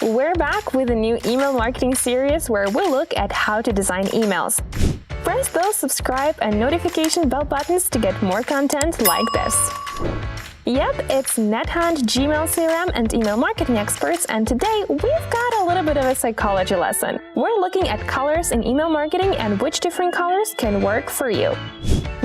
We're back with a new email marketing series where we'll look at how to design emails. Press those subscribe and notification bell buttons to get more content like this. Yep, it's NetHunt, Gmail CRM, and email marketing experts, and today we've got a little bit of a psychology lesson. We're looking at colors in email marketing and which different colors can work for you.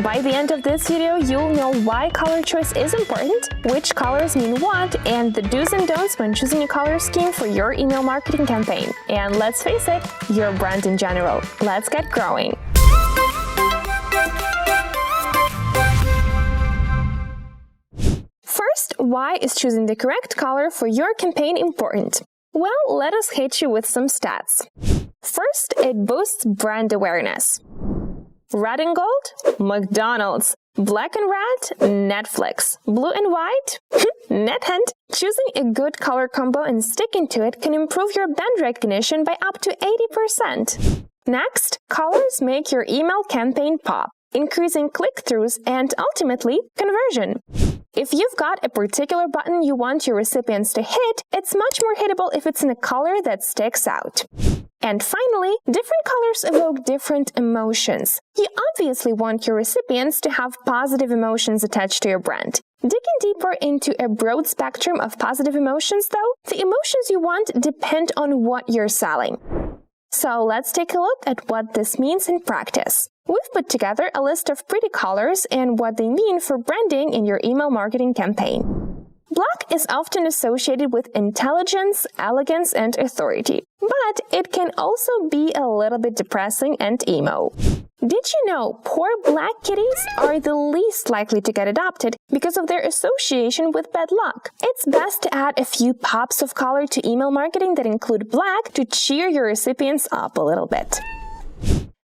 By the end of this video, you'll know why color choice is important, which colors mean what, and the do's and don'ts when choosing a color scheme for your email marketing campaign. And let's face it, your brand in general. Let's get growing. First, why is choosing the correct color for your campaign important? Well, let us hit you with some stats. First, it boosts brand awareness. Red and gold? McDonald's. Black and red? Netflix. Blue and white? NetHunt. Choosing a good color combo and sticking to it can improve your brand recognition by up to 80%. Next, colors make your email campaign pop, increasing click-throughs and, ultimately, conversion. If you've got a particular button you want your recipients to hit, it's much more hittable if it's in a color that sticks out. And finally, different colors evoke different emotions. You obviously want your recipients to have positive emotions attached to your brand. Digging deeper into a broad spectrum of positive emotions, though, the emotions you want depend on what you're selling. So let's take a look at what this means in practice. We've put together a list of pretty colors and what they mean for branding in your email marketing campaign. Black is often associated with intelligence, elegance, and authority, but it can also be a little bit depressing and emo. Did you know poor black kitties are the least likely to get adopted because of their association with bad luck? It's best to add a few pops of color to email marketing that include black to cheer your recipients up a little bit.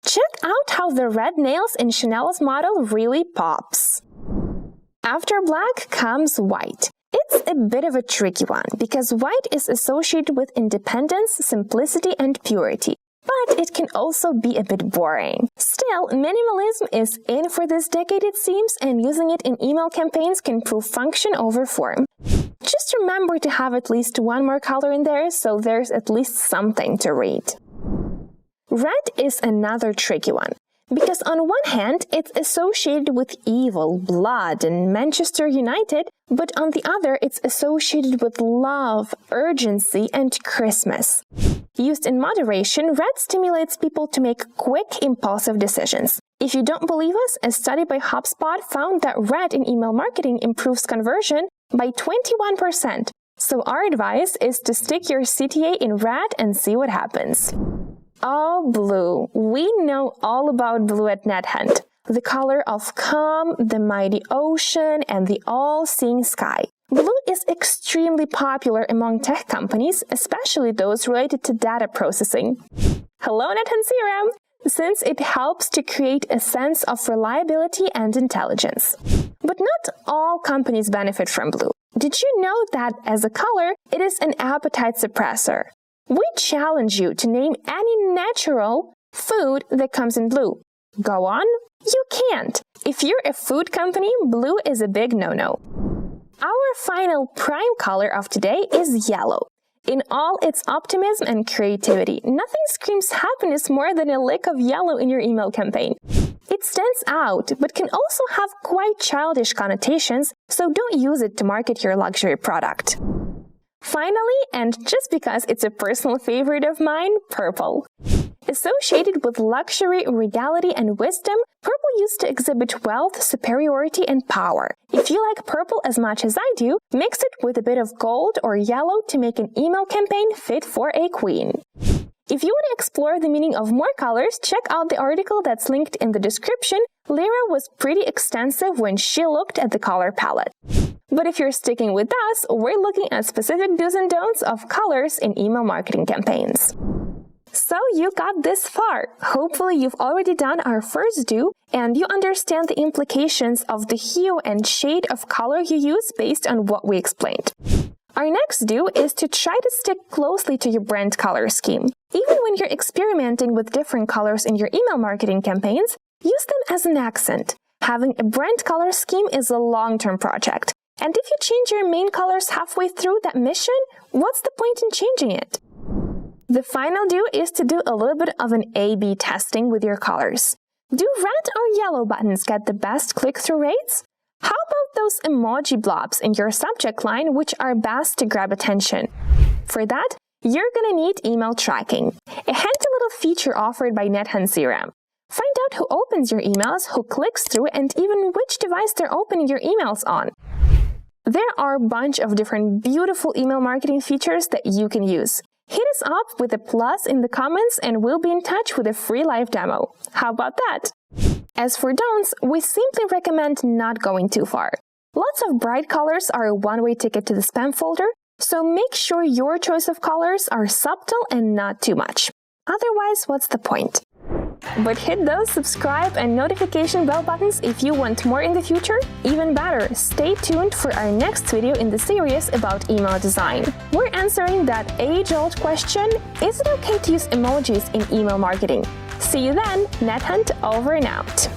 Check out how the red nails in Chanel's model really pops. After black comes white. It's a bit of a tricky one because white is associated with independence, simplicity, and purity. But it can also be a bit boring. Still, minimalism is in for this decade, it seems, and using it in email campaigns can prove function over form. Just remember to have at least one more color in there so there's at least something to read. Red is another tricky one, because on one hand, it's associated with evil, blood, and Manchester United, but on the other, it's associated with love, urgency, and Christmas. Used in moderation, red stimulates people to make quick, impulsive decisions. If you don't believe us, a study by HubSpot found that red in email marketing improves conversion by 21%. So our advice is to stick your CTA in red and see what happens. Oh, blue. We know all about blue at NetHunt. The color of calm, the mighty ocean, and the all-seeing sky. Blue is extremely popular among tech companies, especially those related to data processing. Hello, NetHunt CRM! Since it helps to create a sense of reliability and intelligence. But not all companies benefit from blue. Did you know that as a color, it is an appetite suppressor? We challenge you to name any natural food that comes in blue. Go on? You can't. If you're a food company, blue is a big no-no. Our final prime color of today is yellow. In all its optimism and creativity, nothing screams happiness more than a lick of yellow in your email campaign. It stands out, but can also have quite childish connotations, so don't use it to market your luxury product. Finally, and just because it's a personal favorite of mine, purple. Associated with luxury, regality, and wisdom, purple used to exhibit wealth, superiority, and power. If you like purple as much as I do, mix it with a bit of gold or yellow to make an email campaign fit for a queen. If you want to explore the meaning of more colors, check out the article that's linked in the description. Lyra was pretty extensive when she looked at the color palette. But if you're sticking with us, we're looking at specific do's and don'ts of colors in email marketing campaigns. So you got this far. Hopefully you've already done our first do and you understand the implications of the hue and shade of color you use based on what we explained. Our next do is to try to stick closely to your brand color scheme. Even when you're experimenting with different colors in your email marketing campaigns, use them as an accent. Having a brand color scheme is a long-term project, And if you change your main colors halfway through that mission, what's the point in changing it? The final do is to do a little bit of an A/B testing with your colors. Do red or yellow buttons get the best click-through rates? How about those emoji blobs in your subject line which are best to grab attention? For that, you're gonna need email tracking, a handy little feature offered by NetHunt CRM. Find out who opens your emails, who clicks through, and even which device they're opening your emails on. There are a bunch of different beautiful email marketing features that you can use. Hit us up with a plus in the comments and we'll be in touch with a free live demo. How about that? As for don'ts, we simply recommend not going too far. Lots of bright colors are a one-way ticket to the spam folder, so make sure your choice of colors are subtle and not too much. Otherwise, what's the point? But hit those subscribe and notification bell buttons if you want more in the future. Even better, stay tuned for our next video in the series about email design. We're answering that age-old question, is it okay to use emojis in email marketing? See you then, NetHunt over and out.